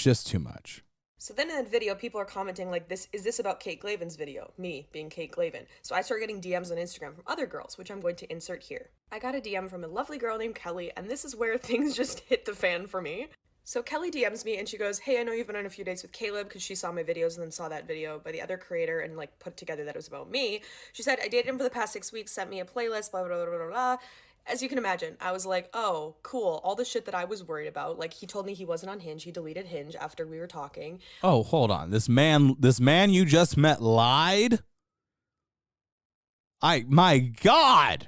just too much. So then in that video, people are commenting like, is this about Kate Glaven's video? Me being Kate Glaven. So I started getting DMs on Instagram from other girls, which I'm going to insert here. I got a DM from a lovely girl named Kelly, and this is where things just hit the fan for me. So Kelly DMs me and she goes, hey, I know you've been on a few dates with Caleb, because she saw my videos and then saw that video by the other creator and like put together that it was about me. She said, I dated him for the past 6 weeks, sent me a playlist, blah, blah, blah, blah, blah. As you can imagine, I was like, oh, cool. All the shit that I was worried about. Like, he told me he wasn't on Hinge. He deleted Hinge after we were talking. Oh, hold on. This man you just met lied? My God.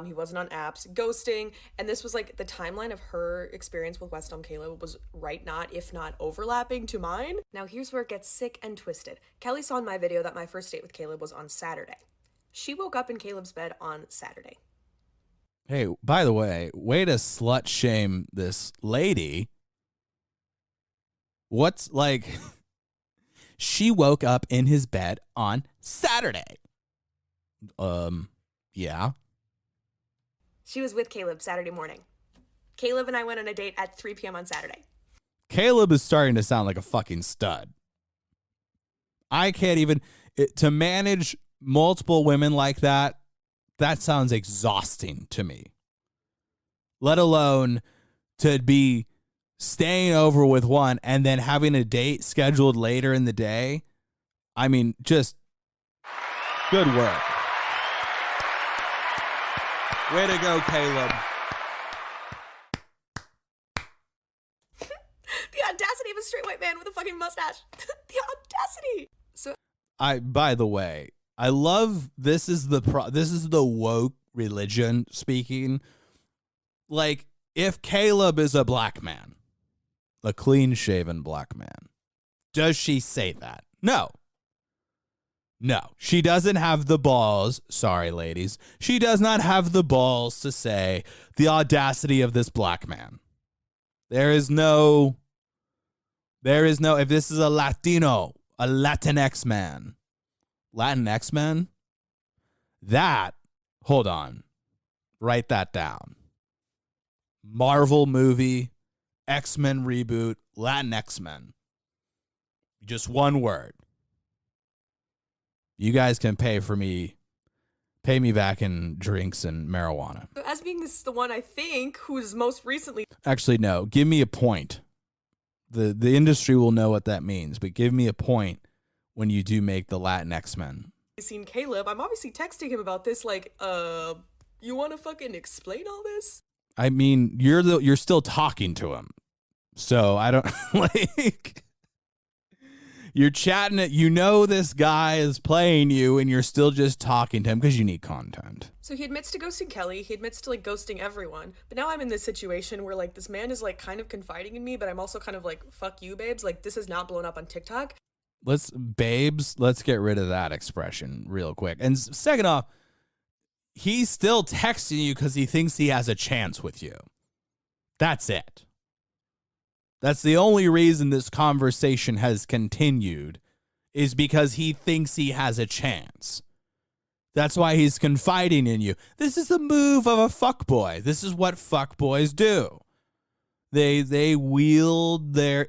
He wasn't on apps, ghosting, and this was like the timeline of her experience with West Elm Caleb was right not, if not overlapping to mine. Now here's where it gets sick and twisted. Kelly saw in my video that my first date with Caleb was on Saturday. She woke up in Caleb's bed on Saturday. Hey, by the way, way to slut shame this lady. What's like, she woke up in his bed on Saturday. Yeah. She was with Caleb Saturday morning. Caleb and I went on a date at 3 p.m. on Saturday. Caleb is starting to sound like a fucking stud. I can't even, to manage multiple women like that sounds exhausting to me. Let alone to be staying over with one and then having a date scheduled later in the day. I mean, just good work. Way to go, Caleb. The audacity of a straight white man with a fucking mustache. The audacity. So By the way, I love this is the woke religion speaking. Like, if Caleb is a black man, a clean-shaven black man, does she say that? No. No, she doesn't have the balls. Sorry, ladies. She does not have the balls to say the audacity of this black man. There is no, if this is a Latino, a Latinx man, hold on, write that down. Marvel movie, X-Men reboot, Latinx men. Just one word. You guys can pay me back in drinks and marijuana. as being this is the one I think who's most recently Actually, no. Give me a point. The industry will know what that means, but give me a point when you do make the Latinx men. seen Caleb. I'm obviously texting him about this. Like, you want to fucking explain all this? I mean, you're still talking to him, so I don't like. You're chatting it. You know this guy is playing you, and you're still just talking to him because you need content. So he admits to ghosting Kelly. He admits to like ghosting everyone. But now I'm in this situation where like this man is like kind of confiding in me, but I'm also kind of like, fuck you, babes. Like this is not blown up on TikTok. Let's get rid of that expression real quick. And second off, he's still texting you because he thinks he has a chance with you. That's it. That's the only reason this conversation has continued, is because he thinks he has a chance. That's why he's confiding in you. This is the move of a fuckboy. This is what fuckboys do. They wield their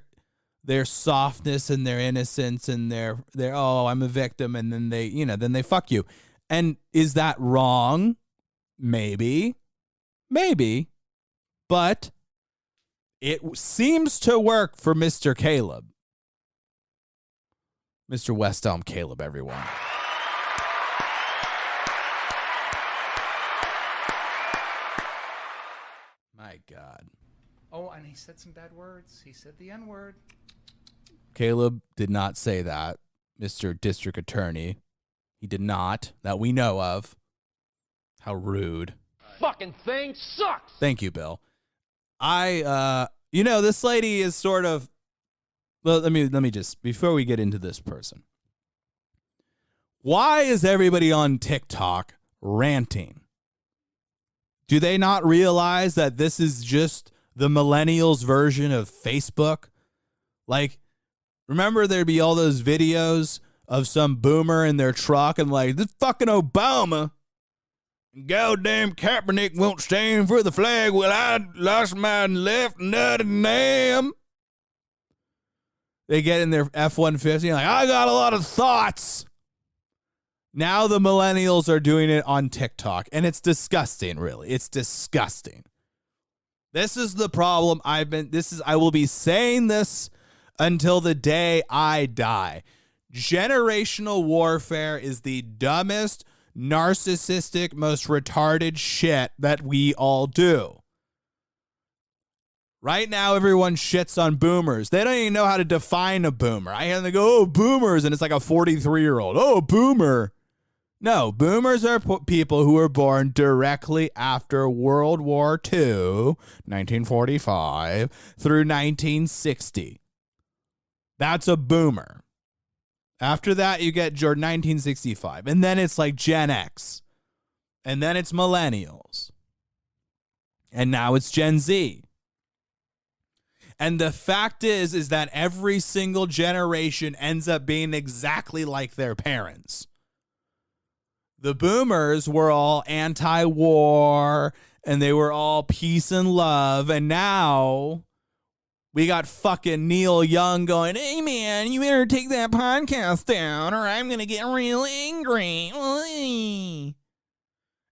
softness and their innocence and their oh, I'm a victim, and then they fuck you. And is that wrong? Maybe. But it seems to work for Mr. Caleb. Mr. West Elm Caleb, everyone. My God. Oh, and he said some bad words. He said the N-word. Caleb did not say that, Mr. District Attorney. He did not, that we know of. How rude. Fucking thing sucks. Thank you, Bill. This lady is sort of, well, let me just, before we get into this person. Why is everybody on TikTok ranting? Do they not realize that this is just the millennials version of Facebook? Like, remember there'd be all those videos of some boomer in their truck and like, this fucking Obama, goddamn Kaepernick won't stand for the flag. Well, I lost my left nut and damn. They get in their F-150 like, I got a lot of thoughts. Now the millennials are doing it on TikTok, and it's disgusting, really. It's disgusting. This is the problem. I will be saying this until the day I die. Generational warfare is the dumbest, narcissistic, most retarded shit that we all do. Right now, everyone shits on boomers. They don't even know how to define a boomer. I hear them go, oh, boomers, and it's like a 43-year-old. Oh, boomer. No, boomers are people who were born directly after World War II, 1945, through 1960. That's a boomer. After that, you get your 1965. And then it's like Gen X. And then it's millennials. And now it's Gen Z. And the fact is that every single generation ends up being exactly like their parents. The boomers were all anti-war and they were all peace and love. And now we got fucking Neil Young going, hey man, you better take that podcast down or I'm going to get real angry.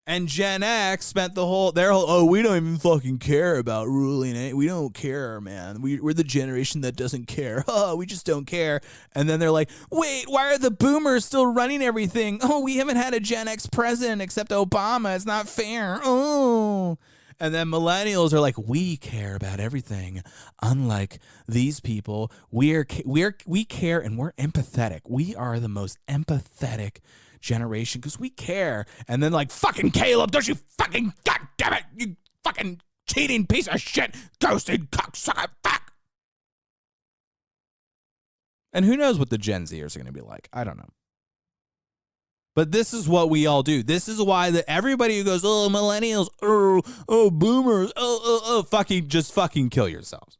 And Gen X spent we don't even fucking care about ruling it. We don't care, man. We're the generation that doesn't care. We just don't care. And then they're like, wait, why are the boomers still running everything? Oh, we haven't had a Gen X president except Obama. It's not fair. Oh. And then millennials are like, we care about everything. Unlike these people, we care and we're empathetic. We are the most empathetic generation because we care. And then like, fucking Caleb, don't you fucking, goddamn it, you fucking cheating piece of shit, ghosted cocksucker, fuck. And who knows what the Gen Zers are going to be like? I don't know. But this is what we all do. This is why everybody who goes, oh, millennials, oh, boomers, fucking kill yourselves.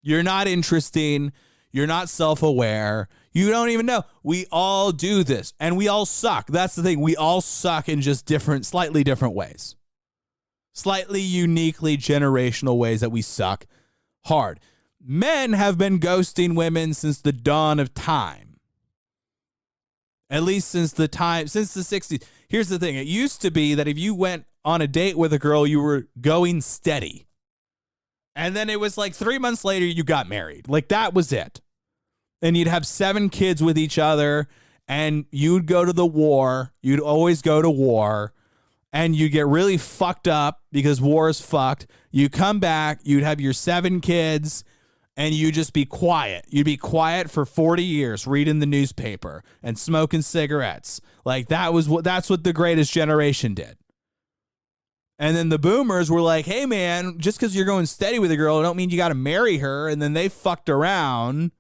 You're not interesting. You're not self-aware. You don't even know. We all do this, and we all suck. That's the thing. We all suck in just slightly different ways. Slightly uniquely generational ways that we suck hard. Men have been ghosting women since the dawn of time. At least since the 60s. Here's the thing. It used to be that if you went on a date with a girl, you were going steady. And then it was like 3 months later, you got married. Like that was it. And you'd have 7 kids with each other and you'd go to the war. You'd always go to war and you get really fucked up because war is fucked. You come back, you'd have your 7 kids and you just be quiet. You'd be quiet for 40 years reading the newspaper and smoking cigarettes. Like that's what the greatest generation did. And then the boomers were like, hey man, just because you're going steady with a girl, don't mean you got to marry her. And then they fucked around.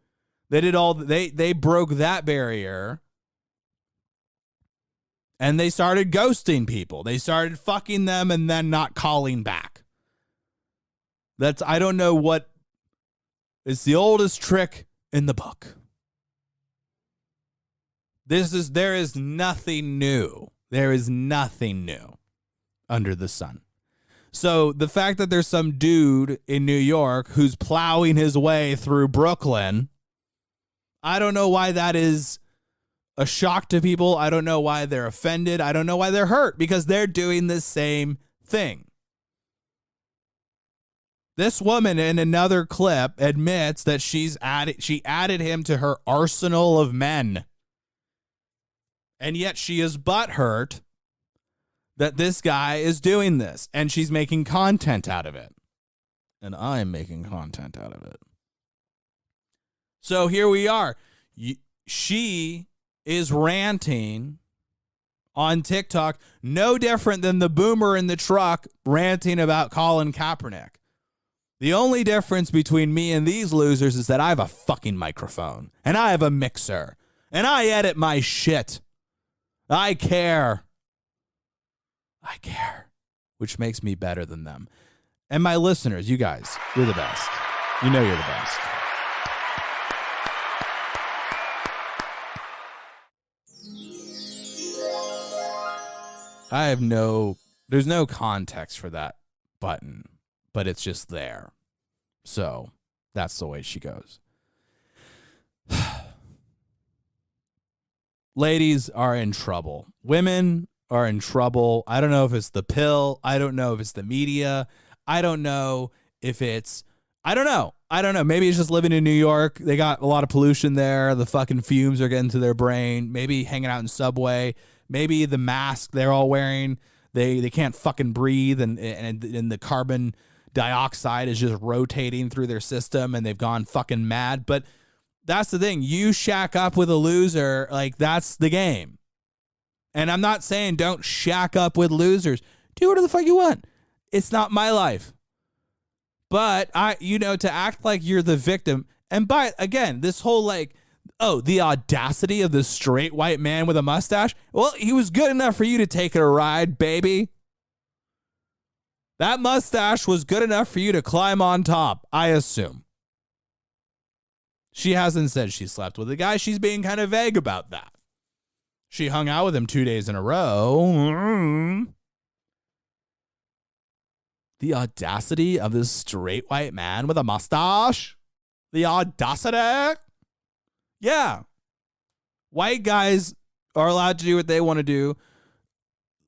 They broke that barrier. And they started ghosting people. They started fucking them and then not calling back. I don't know what. It's the oldest trick in the book. There is nothing new. There is nothing new under the sun. So the fact that there's some dude in New York who's plowing his way through Brooklyn, I don't know why that is a shock to people. I don't know why they're offended. I don't know why they're hurt because they're doing the same thing. This woman in another clip admits that she added him to her arsenal of men. And yet she is butthurt that this guy is doing this and she's making content out of it. And I'm making content out of it. So here we are. She is ranting on TikTok, no different than the boomer in the truck ranting about Colin Kaepernick. The only difference between me and these losers is that I have a fucking microphone and I have a mixer and I edit my shit. I care. Which makes me better than them. And my listeners, you guys, you're the best. You know you're the best. There's no context for that button, but it's just there. So that's the way she goes. Ladies are in trouble. Women are in trouble. I don't know if it's the pill. I don't know if it's the media. I don't know. I don't know. Maybe it's just living in New York. They got a lot of pollution there. The fucking fumes are getting to their brain. Maybe hanging out in Subway. Maybe the mask they're all wearing, they can't fucking breathe, and the carbon dioxide is just rotating through their system, and they've gone fucking mad. But that's the thing. You shack up with a loser, like, that's the game. And I'm not saying don't shack up with losers. Do whatever the fuck you want. It's not my life. But to act like you're the victim, and again, this whole like, oh, the audacity of this straight white man with a mustache. Well, he was good enough for you to take it a ride, baby. That mustache was good enough for you to climb on top, I assume. She hasn't said she slept with the guy. She's being kind of vague about that. She hung out with him 2 days in a row. The audacity of this straight white man with a mustache. The audacity. Yeah. White guys are allowed to do what they want to do.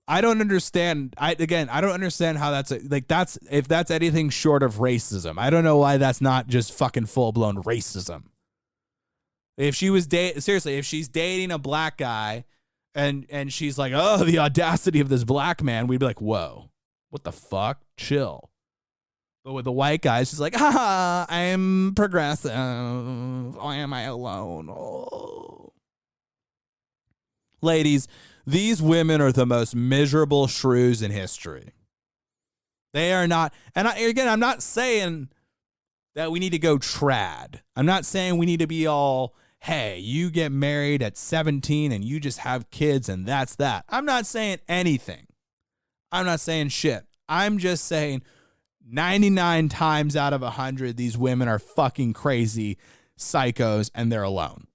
I don't understand. I don't understand how if that's anything short of racism. I don't know why that's not just fucking full-blown racism. If she was if she's dating a black guy and she's like, oh, the audacity of this black man, we'd be like, whoa, what the fuck? Chill. But with the white guys, she's like, I'm progressive. Why am I alone? Oh. Ladies, these women are the most miserable shrews in history. They are not. And I'm not saying that we need to go trad. I'm not saying we need to be all, hey, you get married at 17 and you just have kids and that's that. I'm not saying anything. I'm not saying shit. I'm just saying 99 times out of 100, these women are fucking crazy psychos and they're alone.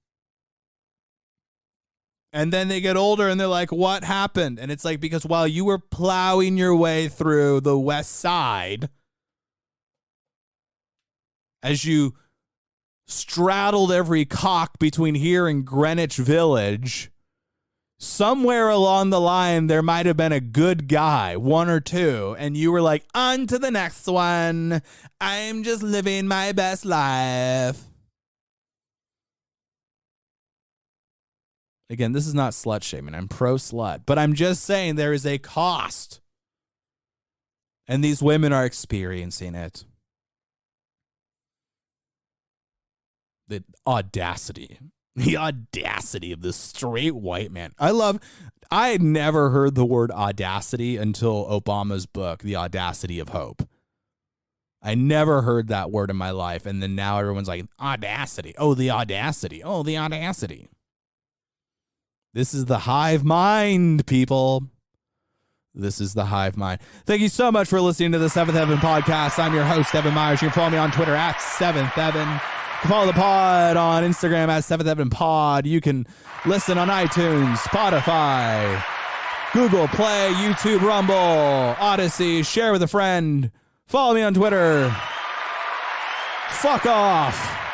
And then they get older and they're like, what happened? And it's like, because while you were plowing your way through the West Side, as you straddled every cock between here and Greenwich Village, somewhere along the line, there might have been a good guy, one or two, and you were like, on to the next one. I'm just living my best life. Again, this is not slut shaming. I'm pro slut, but I'm just saying there is a cost, and these women are experiencing it. The audacity of this straight white man. I had never heard the word audacity until Obama's book, The Audacity of Hope. I never heard that word in my life. And then now everyone's like, audacity. Oh, the audacity. Oh, the audacity. This is the hive mind, people. This is the hive mind. Thank you so much for listening to the Seventh Heaven podcast. I'm your host, Evan Myers. You can follow me on Twitter at Seventh Heaven. You can follow the pod on Instagram at Seventh Heaven Pod. You can listen on iTunes, Spotify, Google Play, YouTube, Rumble, Odyssey. Share with a friend. Follow me on Twitter. Fuck off.